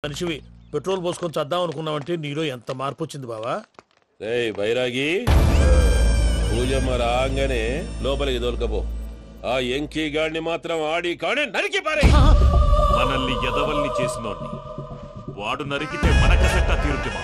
మనిషివి పెట్రోల్ పోసుకొని చద్దాం అనుకున్నావంటే నీలో ఎంత మార్పు వచ్చింది బావా. ఏయ్ బైరాగి, పూజమ్మ రాగానే లోపలికి దొరకపో. ఆ ఎంకీ గాడిని మాత్రం ఆడి కాడే నరికి పారే. మనల్ని ఎదవల్ని చేసినోడ్ని వాడు నరికితే మనకసెట్టా తీరుతుమా?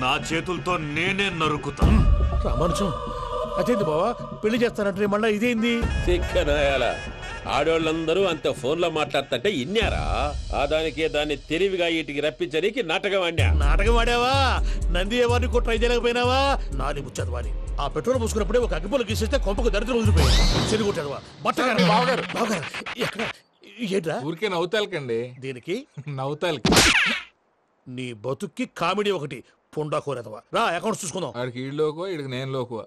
నా చేతులతో నేనే నరుకుతా. రామానుజం అదేంది బావా, పెళ్లి చేస్తానంటే మళ్ళా ఇదేంది? తిక్కనాయాల ఆడోళ్ళందరూ అంత ఫోన్లో మాట్లాడుతుంటే ఇన్నారా? ఆ దానికే దాన్ని తెలివిగా ఇటుకి రప్పించడానికి నాటకం ఆడా. నాటకం ఆడావా? నంది ఎవరిని కూడా ట్రై చేయలేకపోయినావా? నాని ముచ్చదు వాని ఆ పెట్రోల్ పోసుకున్నప్పుడే ఒక అగ్గిపొల గీసేస్తే కొంపకు దరిద్రం వదిలిపోయాడు. చెరుగుంటాడువా బట్టగారు బావగారు బావగారు ఎక్కడ ఏంట్రా? ఊరికే నవ్వుతాలకండి. దీనికి నవ్వుతాలకి నీ బతుక్కి కామెడీ ఒకటి పుండా కోరేదవా. రా అకౌంట్స్ చూసుకుందాం. ఆడికి ఈడు లోకువ, ఈడికి నేను లోకువ.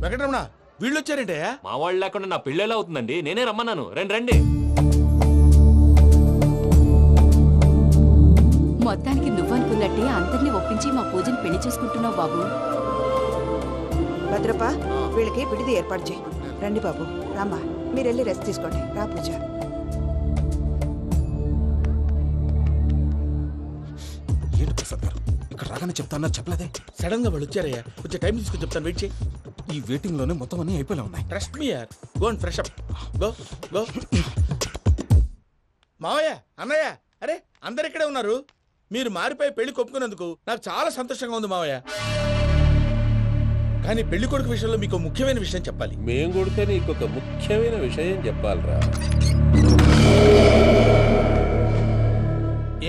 వెంకటరమణ వీళ్ళు వచ్చారంటే మా వాళ్ళు లేకుండా నా పెళ్ళి ఎలా అవుతుందండి? నేనే రమ్మన్నాను. రండి రండి. మొత్తానికి నువ్వనుకున్నట్టే అందరినీ ఒప్పించి మా పూజని పెళ్లి చేసుకుంటున్నావు బాబు. భద్రప్ప వీళ్ళకి విడిది ఏర్పాటు చేయి. రండి బాబు, రామ్మా మీరెళ్ళి రెస్ట్ తీసుకోండి. రా పూజ. ఏంటి ప్రసాద్ గారు ఇక్కడ రాగానే చెప్తాను చెప్పలేదే? సడన్ గా వాళ్ళు వచ్చారయ్యా, కొంచెం టైం తీసుకుని చెప్తాను, వెయిట్ చేయి. ఈ వెయిటింగ్ లోనే మొత్తం అన్ని అయిపోయినా ఉన్నాయి. ట్రస్ట్ మీ యార్, go and fresh up. Go go. మావయ్య, అన్నయ్య, అరే అందరు ఇక్కడే ఉన్నారు. మీరు మారిపోయి పెళ్లి కొప్పుకున్నందుకు నాకు చాలా సంతోషంగా ఉంది మావయ్య. కానీ పెళ్లి కొడుకు విషయంలో మీకు ముఖ్యమైన విషయం చెప్పాలి. మేం కొడితే నీకు ఒక ముఖ్యమైన విషయం చెప్పాలరా.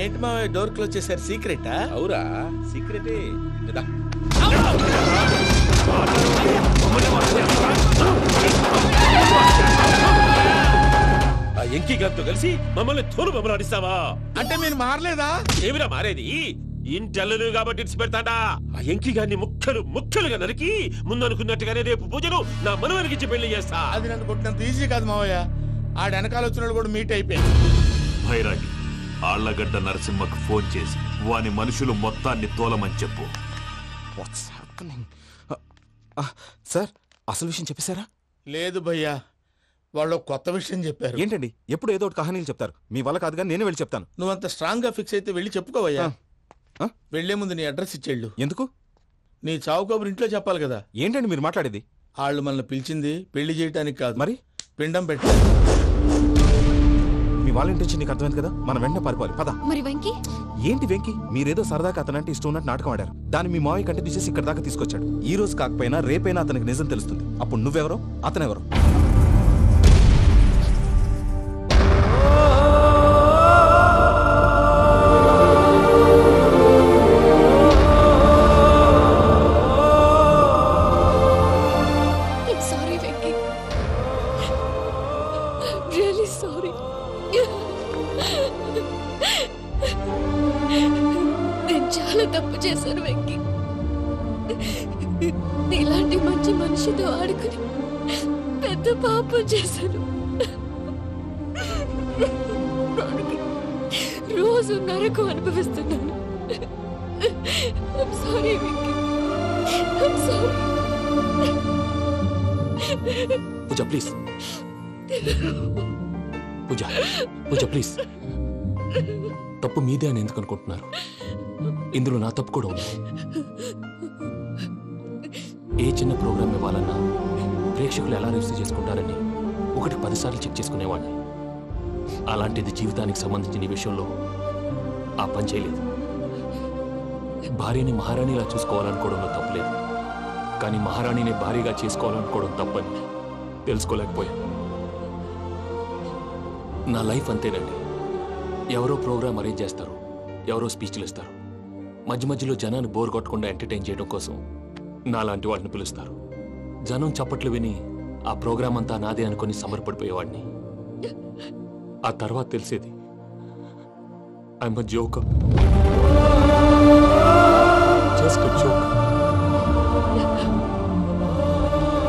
ఏంటి మావయ్య డోర్ క్లోజ్ చేశారు? సీక్రెటా? అవురా, సీక్రెటే. ఆ ఎంకీ గారితో కలిసి మమ్మల్ని తోలు బొమ్మలాడిస్తావా? అంటే మీరు మారలేదా? ఏమిరా మారేది? ఇంటల్లు కాబట్టి ఇడిచి పెడతాడా? ఆ ఎంకీ గారిని ముక్కలుగా నరికి ముందనుకున్నట్టుగానే రేపు పూజలు నా మనవరికిచ్చి పెళ్లి చేస్తా. అది నన్ను కొట్టినంత ఈజీ కాదు మావయ్య. ఆడ వెనకాల వచ్చిన కూడా మీట్ అయిపోయింది. భైరాగి, ఆళ్లగడ్డ నరసింహకు ఫోన్ చేసి వాని మనుషులు మొత్తాన్ని తోలమని చెప్పు. సార్ అసలు విషయం చెప్పేశారా? లేదు భయ్యా, వాళ్ళు కొత్త విషయం చెప్పారు. ఏంటండి ఎప్పుడు ఏదో ఒకటి కహానీలు చెప్తారు. మీ వల్ల కాదుగా నేనే వెళ్ళి చెప్తాను. నువ్వంత స్ట్రాంగ్ గా ఫిక్స్ అయితే వెళ్ళి చెప్పుకోవయ్యా. వెళ్లే ముందు నీ అడ్రస్ ఇచ్చేళ్ళు. ఎందుకు? నీ చావు కబురు ఇంట్లో చెప్పాలి కదా. ఏంటండి మీరు మాట్లాడేది? వాళ్ళు మనల్ని పిలిచింది పెళ్లి చేయడానికి కాదు, మరి పిండం పెట్టాలి. మీ వాళ్ళ ఇంటి నీకు అర్థమైంది కదా, మనం వెంటనే పారిపోవాలి. పద. మరి వెంకీ? ఏంటి వెంకీ? మీరేదో సరదాగా అతనంటే ఇష్టం ఉన్నట్టు నాటకం ఆడారు. దాన్ని మీ మావయ్య కంటిన్యూ చేసి ఇక్కడ దాకా తీసుకొచ్చాడు. ఈ రోజు కాకపోయినా రేపైనా అతనికి నిజం తెలుస్తుంది. అప్పుడు నువ్వెవరో అతనెవరో. తప్పు చేశాను వెంకీ. ఇలాంటి మంచి మనిషితో ఆడుకుని పెద్ద పాపం చేశాను. రోజు నరకం అనుభవిస్తున్నాను. I'm sorry, Venky. I'm sorry. Pooja please. Pooja please. తప్పు మీదే అని ఎందుకు అనుకుంటున్నారు? ఇందులో నా తప్పు కూడా ఉంది. ఏ చిన్న ప్రోగ్రామ్ ఇవ్వాలన్నా ప్రేక్షకులు ఎలా రిసీవ్ చేసుకుంటారని 1-10 సార్లు చెక్ చేసుకునేవాడిని. అలాంటిది జీవితానికి సంబంధించిన ఈ విషయంలో ఆ పని చేయలేదు. భార్యని మహారాణిలా చూసుకోవాలనుకోవడంలో తప్పులేదు, కానీ మహారాణిని భార్యగా చేసుకోవాలనుకోవడం తప్పని తెలుసుకోలేకపోయాను. నా లైఫ్ అంతేనండి. ఎవరో ప్రోగ్రామ్ అరేంజ్ చేస్తారు, ఎవరో స్పీచ్లు ఇస్తారు. మధ్య మధ్యలో జనాన్ని బోర్ కొట్టకుండా ఎంటర్టైన్ చేయడం కోసం నాలాంటి వాడిని పిలుస్తారు. జనం చప్పట్లు విని ఆ ప్రోగ్రామ్ అంతా నాదే అనుకుని సమర్పడిపోయేవాడిని. ఆ తర్వాత తెలిసేది I'm a joker. Just a joke.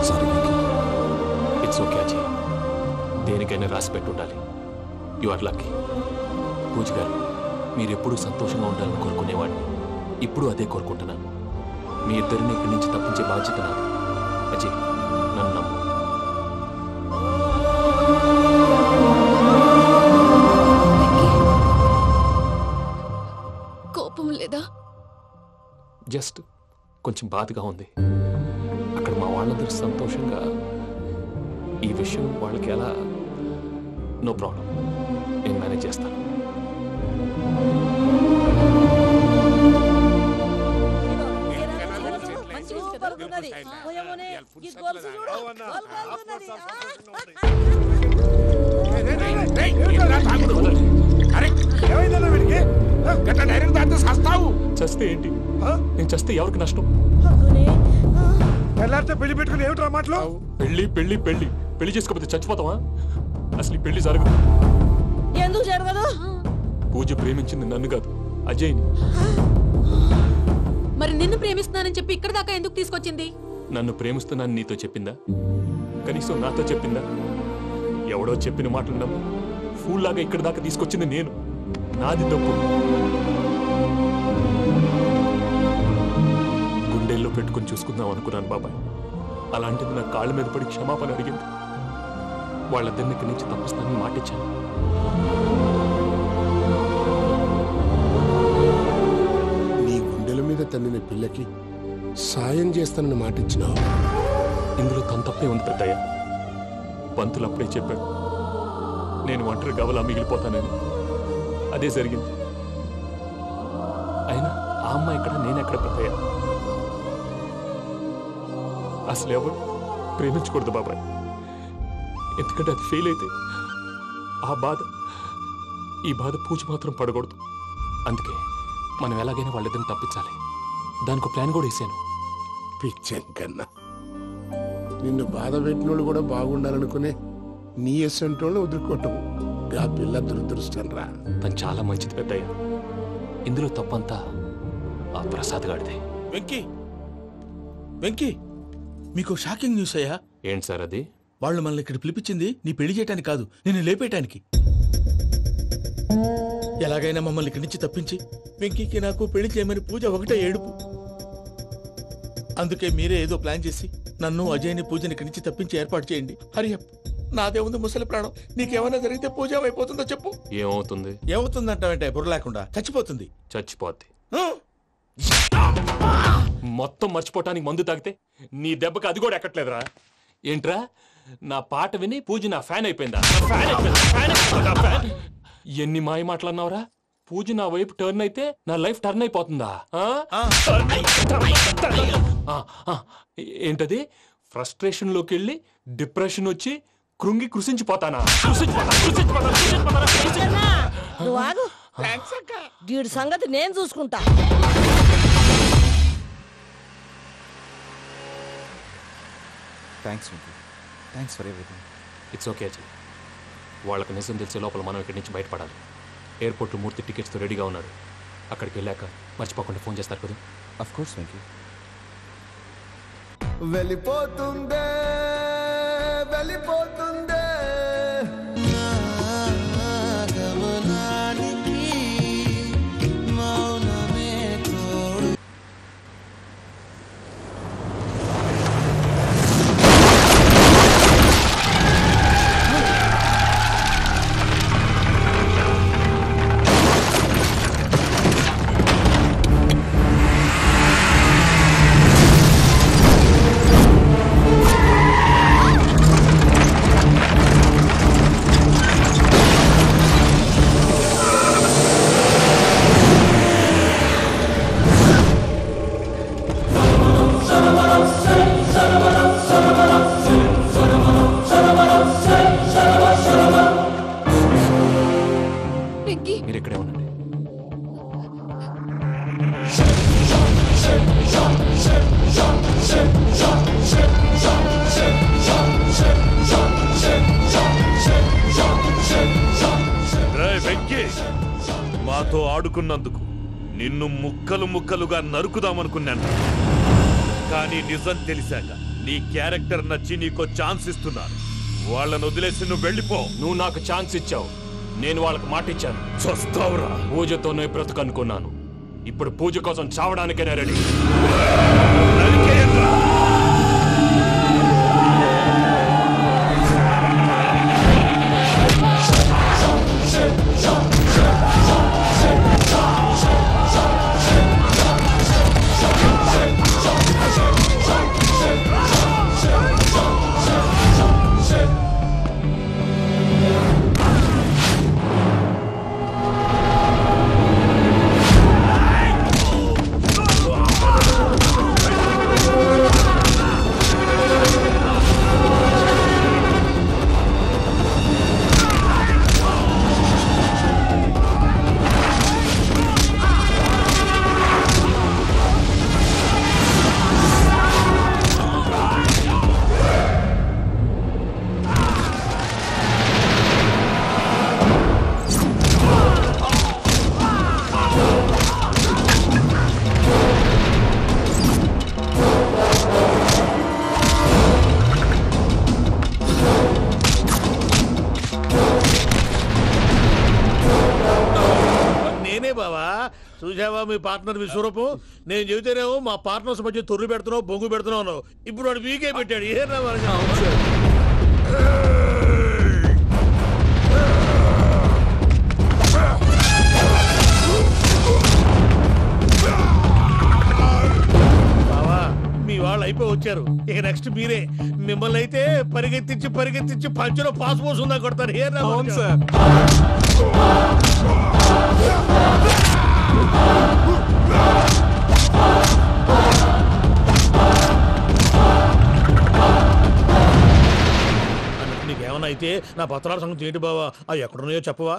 Sorry Venky. It's okay Ajay. దేనికైనా రాసి పెట్టి ఉండాలి. You are lucky. పూజ గారు, మీరు ఎప్పుడూ సంతోషంగా ఉండాలని కోరుకునేవాడిని. ఇప్పుడు అదే కోరుకుంటున్నాను. మీ ఇద్దరిని ఇక్కడి నుంచి తప్పించే బాధ్యత నాది. అజయ్, నన్ను నమ్ము. కోపం లేదా? జస్ట్ కొంచెం బాధగా ఉంది. అక్కడ మా వాళ్ళందరూ సంతోషంగా ఈ విషయం వాళ్ళకి ఎలా. నో ప్రాబ్లం, నేను మేనేజ్ చేస్తాను. చస్తే ఏంటి? నేను చస్తే ఎవరికి నష్టం? పెళ్లి పెట్టుకుని ఏమిట్రా మాటలు? పెళ్లి పెళ్లి పెళ్లి పెళ్లి చేసుకోకపోతే చచ్చిపోతావా? అసలు ఈ పెళ్లి జరగదు. ఎందుకు జరగదు? పూజ ప్రేమించింది నన్ను కాదు, అజయ్ని. మరి నిన్ను ప్రేమిస్తున్నానని చెప్పి ఇక్కడ దాకా ఎందుకు తీసుకొచ్చింది? నన్ను ప్రేమిస్తున్నాను నీతో చెప్పిందా? కనీసం నాతో చెప్పిందా? ఎవడో చెప్పిన మాటలు నమ్మి ఫూల్ లాగా ఇక్కడ దాకా తీసుకొచ్చింది నేను. నాది తప్పు. గుండెల్లో పెట్టుకుని చూసుకుందాం అనుకున్నాను బాబాయ్. అలాంటిది నా కాళ్ళ మీద పడి క్షమాపణ అడిగింది. వాళ్ళిద్దరిని ఇక్కడి నుంచి తప్పిస్తానని మాటిచ్చాను. నీ గుండెల మీద తన్నిన పిల్లకి సాయం చేస్తానని మాటిచ్చినావు. ఇందులో తన తప్పే ఉంది పెద్దయ్య. పంతులు అప్పుడే చెప్పాడు నేను ఒంటరి గవలా మిగిలిపోతానని. అదే జరిగింది. అయినా ఆ అమ్మాయి ఇక్కడ, నేనెక్కడ పెద్దయ్య? అసలు ఎవరు ప్రేమించకూడదు బాబాయ్. ఎందుకంటే అది ఫెయిల్ అయితే ఈ బాధ పూజ మాత్రం పడకూడదు. అందుకే మనం ఎలాగైనా వాళ్ళిద్దరిని తప్పించాలి. దానికి ప్లాన్ కూడా వేసాను. పిచ్చం కన్నా నిన్ను బాధ పెట్టినోళ్ళు కూడా బాగుండాలనుకునే నీ ఎస్సంటోళ్ళు వదులుకోవటం ఆ పిల్ల దురదృష్టం రా. తను చాలా మంచిది పెద్దయ్య. ఇందులో తప్పంతా ఆ ప్రసాద్ గాడిదే. వెంకీ వెంకీ, మీకు షాకింగ్ న్యూస్ అయ్యా. ఏంటి సార్ అది? వాళ్ళు మనల్ని ఇక్కడ పిలిపించింది నీ పెళ్లి చేయటానికి కాదు, నిన్ను లేపేయటానికి. ఎలాగైనా మమ్మల్ని ఇక్కడి నుంచి తప్పించి వెంకీకి నాకు పెళ్లి చేయమని పూజ ఒకటే ఏడుపు. అందుకే మీరే ఏదో ప్లాన్ చేసి నన్ను అజయ్ని పూజని ఇక్కడి నుంచి తప్పించి ఏర్పాటు చేయండి. హరియప్, నాదే ఉంది ముసలి ప్రాణం. నీకేమైనా జరిగితే పూజ అయిపోతుందో చెప్పు. ఏమవుతుంది? ఏమవుతుందంటావంటే బుర్ర లేకుండా చచ్చిపోతుంది. చచ్చిపోద్ది. మొత్తం మర్చిపోవటానికి మందు తాగితే నీ దెబ్బకి అది కూడా ఎక్కట్లేదురా. ఏంట్రా, నా పాట విని పూజ నా ఫ్యాన్ అయిపోయిందా? ఎన్ని మాయ మాటలన్నావురా? పూజ నా వైపు టర్న్ అయితే నా లైఫ్ టర్న్ అయిపోతుందా? ఏంటది? ఫ్రస్ట్రేషన్ లోకి వెళ్ళి డిప్రెషన్ వచ్చి కృంగి కృషించిపోతానా? వీడి సంగతి నేను చూసుకుంటా. Thanks Venky. Thanks for everything. It's okay Ajay. వాళ్ళకి నిజం తెలిసే లోపల మనం ఇక్కడి నుంచి బయటపడాలి. ఎయిర్పోర్ట్లో మూర్తి టికెట్స్తో రెడీగా ఉన్నాడు. అక్కడికి వెళ్ళాక మర్చిపోకుండా ఫోన్ చేస్తారు కదా. Of course Venky. వెళ్ళిపోతుందే వెళ్ళిపోతుందే గమనానికి మౌనమే తోడు. మీరు ఇక్కడే ఉండండి. మాతో ఆడుకున్నందుకు నిన్ను ముక్కలు ముక్కలుగా నరుకుదామనుకున్నాను. కానీ నిజం తెలిసాక నీ క్యారెక్టర్ నచ్చి నీకో ఛాన్స్ ఇస్తున్నాను. వాళ్ళను వదిలేసి నువ్వు వెళ్ళిపో. నువ్వు నాకు ఛాన్స్ ఇచ్చావు, నేను వాళ్ళకి మాట ఇచ్చాను. చస్తావురా. పూజతోనే బ్రతుకనుకున్నాను, ఇప్పుడు పూజ కోసం చావడానికైనా రెడీ. చూసావా మీ పార్ట్నర్ విశ్వరూపం? నేను చెబితేనేమో మా పార్ట్నర్స్ మధ్య తొర్రు పెడుతున్నావు, బొంగు పెడుతున్నావు. ఇప్పుడు వాడు వీకే పెట్టాడు. ఏనా బావా, మీ వాళ్ళు అయిపోయి వచ్చారు. ఇక నెక్స్ట్ మీరే. మిమ్మల్ని అయితే పరిగెత్తించి పరిగెత్తించి పంచలో పాస్ పోసుందా కొడతారు. ఏనా సార్? నీకేమన్నా అయితే నా పత్రాల సంగతి ఏంటి బావా? అవి ఎక్కడున్నాయో చెప్పవా?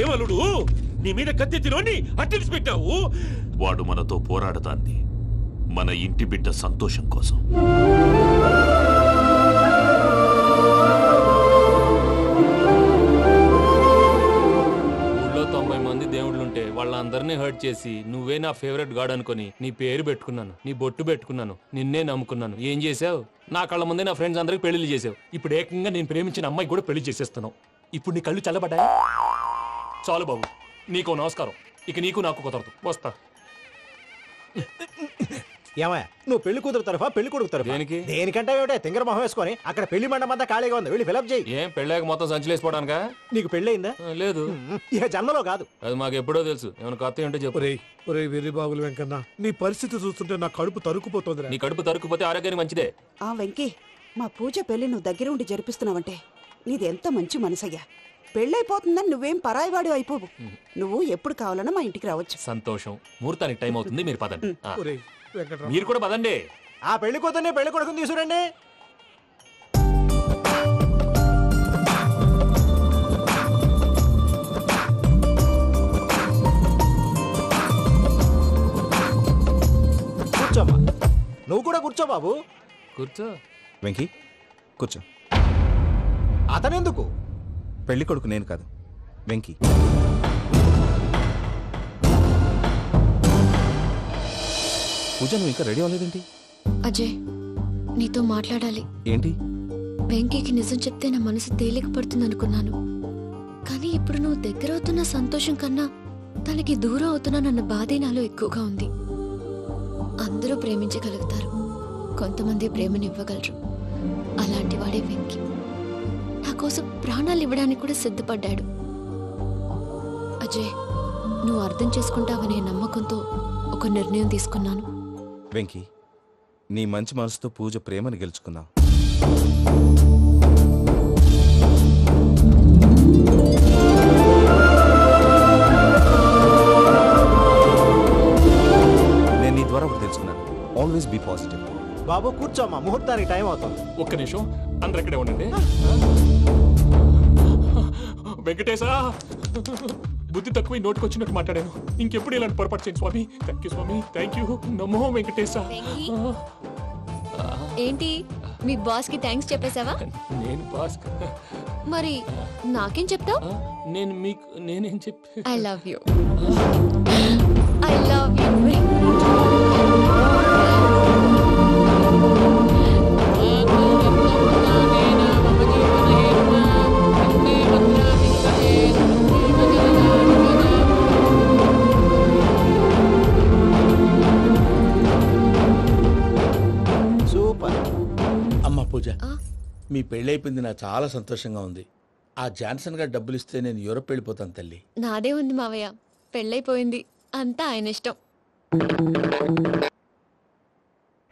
ఏమలుడు, నీ మీద కత్తెత్తిలోని అట్టెలిసి పెట్టావు. వాడు మనతో పోరాడతాంది మన ఇంటి బిడ్డ సంతోషం కోసం. ఊళ్ళో 90 మంది దేవుళ్ళుంటే వాళ్ళందరినీ హర్ట్ చేసి నువ్వే నా ఫేవరెట్ గాడ్ అనుకుని నీ పేరు పెట్టుకున్నాను, నీ బొట్టు పెట్టుకున్నాను, నిన్నే నమ్ముకున్నాను. ఏం చేసావు? నా కళ్ళ ముందే నా ఫ్రెండ్స్ అందరికి పెళ్లి చేసావు. ఇప్పుడు ఏకంగా నేను ప్రేమించిన అమ్మాయి కూడా పెళ్లి చేసేస్తున్నావు. ఇప్పుడు నీ కళ్ళు చల్లబడ్డాయి. చాలు బాబు, నీకో నమస్కారం. ఇక నీకు నాకు కుదరదు. వస్తా. ఏమయ్య, నువ్వు పెళ్లి కూతురు తరఫా పెళ్లి కొడుకు తరఫా? దేనికి? దేనికంటే ఏమిటే తింగర మొహం వేసుకొని అక్కడ పెళ్లి మండపం అంతా ఖాళీగా ఉంది, వెళ్ళి ఫిలప్ చేయి. ఏం పెళ్ళాక మొత్తం సంచలేసిపోవడానికా? నీకు పెళ్ళయిందా? లేదు. ఇక జన్మలో కాదు. అది మాకు ఎప్పుడో తెలుసు. ఏమైనా కొత్త ఏంటో చెప్పు. వెర్రి బాబులు వెంకన్న, నీ పరిస్థితి చూస్తుంటే నా కడుపు తరుక్కుపోతుంది. నీ కడుపు తరుక్కుపోతే ఆరోగ్యానికి మంచిదే. ఆ వెంకీ, మా పూజ పెళ్లి నువ్వు దగ్గర ఉండి జరిపిస్తున్నావంటే నీది ఎంత మంచి మనసయ్యా. పెళ్ళైపోతుందని నువ్వేం పరాయివాడు అయిపోవు. నువ్వు ఎప్పుడు కావాలన్నా మా ఇంటికి రావచ్చు. సంతోషం. ముహూర్తానికి టైం అవుతుంది, మీరు పదండి. మీరు కూడా పదండి. ఆ పెళ్లి కూతుర్ని పెళ్లి కొడుకుని తీసుకురండి. కూర్చోమ్మా. నువ్వు కూడా కూర్చో బాబు. కూర్చో. వెంకీ కూర్చో. అతనెందుకు? పెళ్లి కొడుకు నేను కాదు, వెంకీ. పూజ, నువ్వు ఇంకా రెడీ అవ్వలేదేంటి? అజయ్, నీతో మాట్లాడాలి. ఏంటి? వెంకీకి నిజం చెప్తే నా మనసు తేలిక పడుతుంది అనుకున్నాను. కానీ ఇప్పుడు నువ్వు దగ్గర అవుతున్న సంతోషం కన్నా తనకి దూరం అవుతున్నానన్న బాధే నాలో ఎక్కువగా ఉంది. అందరూ ప్రేమించగలుగుతారు, కొంతమంది ప్రేమనివ్వగలరు. అలాంటి వాడే వెంకీ. నా కోసం ప్రాణాలు ఇవ్వడానికి కూడా సిద్ధపడ్డాడు. అజయ్, నువ్వు అర్థం చేసుకుంటావనే నమ్మకంతో ఒక నిర్ణయం తీసుకున్నాను. వెంకీ, నీ మంచి మనసుతో పూజ ప్రేమను గెలుచుకున్నావు. నేను నీ ద్వారా ఒకటి తెలుసుకున్నాను. Always be positive. బాబు కూర్చోమ్మా, ముహూర్తానికి టైం అవుతుంది. ఒక్క నిమిషం, అందరు ఎక్కడే ఉండండి. వెంకటేశా, బుద్ధి తక్కువ నోటికి వచ్చినట్టు మాట్లాడాను. ఇంకెప్పుడు ఇలాంటి పొరపాటు చేయండి స్వామి. థ్యాంక్ యూ స్వామి, థ్యాంక్ యూ. నమో వెంకటేశా. ఏంటి మీ బాస్ కి థ్యాంక్స్ చెప్పేశావా? నేను బాస్ మరి నాకేం చెప్తావు? నేను మీకు నేనేం చెప్పి I love you. I love you. Super. అమ్మ పూజ, మీ పెళ్ళైపోయింది నాకు చాలా సంతోషంగా ఉంది. ఆ జాన్సన్ గారు డబ్బులు ఇస్తే నేను యూరప్ వెళ్ళిపోతాను తల్లి. నాదే ఉంది మావయ్య, పెళ్ళైపోయింది, అంతా ఆయన ఇష్టం.